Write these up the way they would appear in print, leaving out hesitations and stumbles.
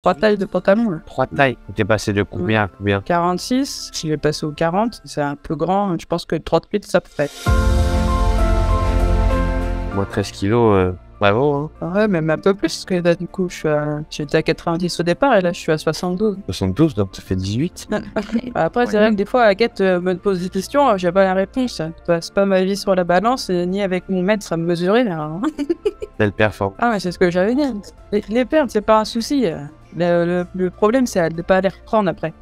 3 tailles de pantalon, là. 3 tailles. T'es passé de combien à combien? 46, je vais passer au 40, c'est un peu grand, je pense que 38 ça peut faire. Moi 13 kilos, bravo hein. Ouais, même un peu plus, parce que là, du coup, j'étais à 90 au départ, et là, je suis à 72. 72, donc ça fait 18. Après, c'est vrai que des fois, Agathe me pose des questions, j'ai pas la réponse. Je passe pas ma vie sur la balance, ni avec mon mètre à me mesurer, là. Hein. Belle performance. Ah, mais c'est ce que j'avais dit. Les pertes, c'est pas un souci. Le problème, c'est de pas les reprendre après.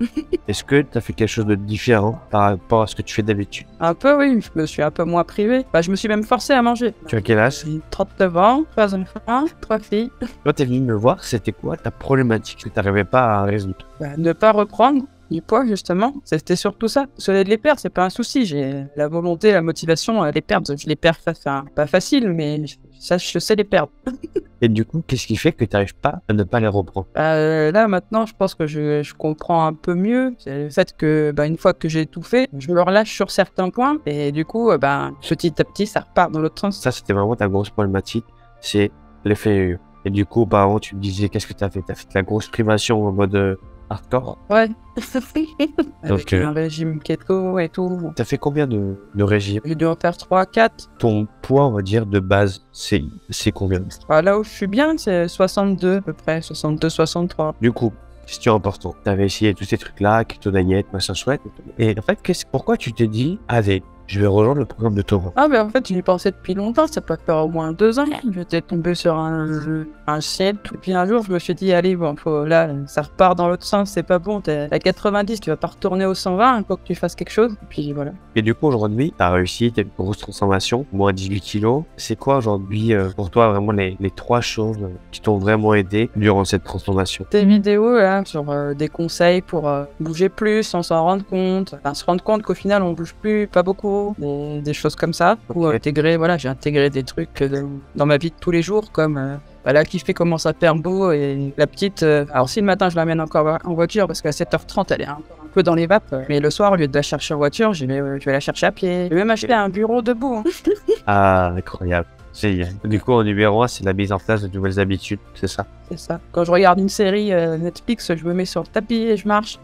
Est-ce que tu as fait quelque chose de différent par rapport à ce que tu fais d'habitude? Un peu, oui, je me suis un peu moins privé. Bah, je me suis même forcé à manger. Tu as quel âge? J'ai 39 ans, 3 enfants, 3 filles. Quand tu es venu me voir, c'était quoi ta problématique que tu n'arrivais pas à résoudre? Bah, ne pas reprendre du poids, justement. C'était surtout ça. Se les perdre, c'est pas un souci. J'ai la volonté, la motivation à les perdre. Je les perds, ça, c'est pas facile, mais ça, je sais les perdre. Et du coup, qu'est-ce qui fait que tu n'arrives pas à ne pas les reprendre? Là, maintenant, je pense que je comprends un peu mieux. C'est le fait que, une fois que j'ai tout fait, je me relâche sur certains points. Et du coup, petit à petit, ça repart dans l'autre sens. Ça, c'était vraiment ta grosse problématique, c'est l'effet yo-yo. Et du coup, avant, tu me disais, qu'est-ce que tu as fait? Tu as fait de la grosse privation en mode hardcore? Ouais. Donc, Avec un régime keto et tout. tu as fait combien de régimes? J'ai dû en faire 3, 4. Ton poids, on va dire, de base, c'est combien? Là où je suis bien, c'est 62 à peu près, 62, 63. Du coup, question importante, tu avais essayé tous ces trucs-là, keto diet, machin chouette. Et en fait, pourquoi tu t'es dit, allez, je vais rejoindre le programme de Thomas? Ah, en fait, j'y pensais depuis longtemps, ça peut faire au moins 2 ans. J'étais tombé sur un site, et puis un jour, je me suis dit, allez, là, ça repart dans l'autre sens, c'est pas bon, t'es à 90, tu vas pas retourner au 120, il faut que tu fasses quelque chose, et puis voilà. Et du coup, aujourd'hui, tu as réussi, tu as une grosse transformation, moins 18 kilos. C'est quoi aujourd'hui, pour toi, vraiment les 3 choses qui t'ont vraiment aidé durant cette transformation? Des vidéos, là, sur des conseils pour bouger plus, sans s'en rendre compte, se rendre compte qu'au final, on bouge plus, pas beaucoup. Des choses comme ça, ou j'ai intégré des trucs dans ma vie de tous les jours, comme là, qui fait commence à faire beau, et la petite, alors si le matin je l'amène encore en voiture, parce qu'à 7h30 elle est un peu dans les vapes, mais le soir, au lieu de la chercher en voiture, je vais la chercher à pied. J'ai même acheté un bureau debout. Hein. Ah, incroyable. Du coup, en numéro 1, c'est la mise en place de nouvelles habitudes, c'est ça? C'est ça. Quand je regarde une série Netflix, je me mets sur le tapis et je marche.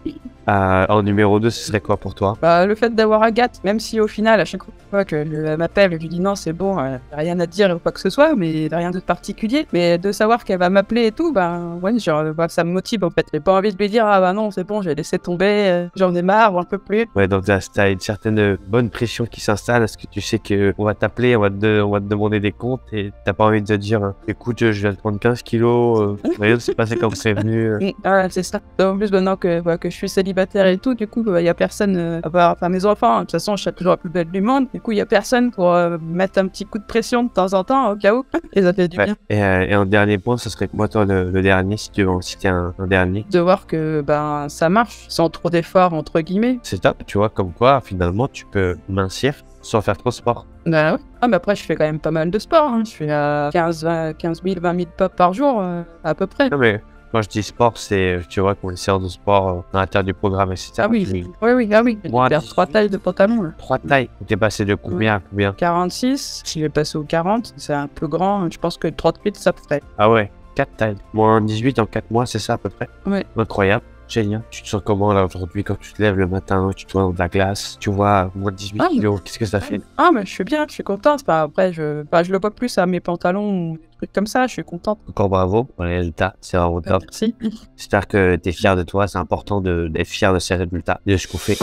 En numéro 2, ce serait quoi pour toi? Le fait d'avoir Agathe, même si au final, à chaque fois qu'elle m'appelle, je lui dis non, c'est bon, rien à dire ou quoi que ce soit, mais rien de particulier. Mais de savoir qu'elle va m'appeler et tout, ça me motive en fait. J'ai pas envie de lui dire, ah non, c'est bon, j'ai laissé tomber, j'en ai marre, j'en peux plus. Ouais, donc t'as une certaine bonne pression qui s'installe, parce que tu sais qu'on va t'appeler, on va te demander des comptes, et t'as pas envie de te dire, écoute, je viens de prendre 15 kilos, rien ne s'est passé comme prévenu. C'est ça. En plus, maintenant que je suis célibataire et tout, du coup, il y a personne, mes enfants, de toute façon, je suis toujours la plus belle du monde, du coup, il y a personne pour mettre un petit coup de pression de temps en temps, au cas où, et ça fait du bien. Et un dernier point, ce serait moi, toi, le dernier, si tu veux en citer un dernier. De voir que, ça marche, sans trop d'efforts, entre guillemets. C'est top, tu vois, comme quoi, finalement, tu peux mincir sans faire trop de sport. Ouais. Mais après, je fais quand même pas mal de sport, hein. Je fais à 15 000, 20 000 pas par jour, à peu près. Non, mais quand je dis sport, c'est, tu vois, qu'on une séance de sport à l'intérieur du programme, etc. Ah oui. Moi, faire 3 tailles de pantalon, là. 3 tailles. T'es passé de combien à combien? 46, je vais passer au 40, c'est un peu grand, je pense que 38 ça ferait. Ah ouais, 4 tailles. Moins 18 en 4 mois, c'est ça à peu près? Ouais. Incroyable. Génial. Tu te sens comment là aujourd'hui quand tu te lèves le matin, tu te vois dans de la glace, tu vois moins de 18 kilos, qu'est-ce que ça fait? Mais je suis bien, je suis contente. Après, je le vois plus à mes pantalons ou des trucs comme ça, je suis contente. Encore bravo pour les résultats, c'est vraiment top. Merci. J'espère que tu es fier de toi, c'est important d'être fier de ces résultats, de ce qu'on fait.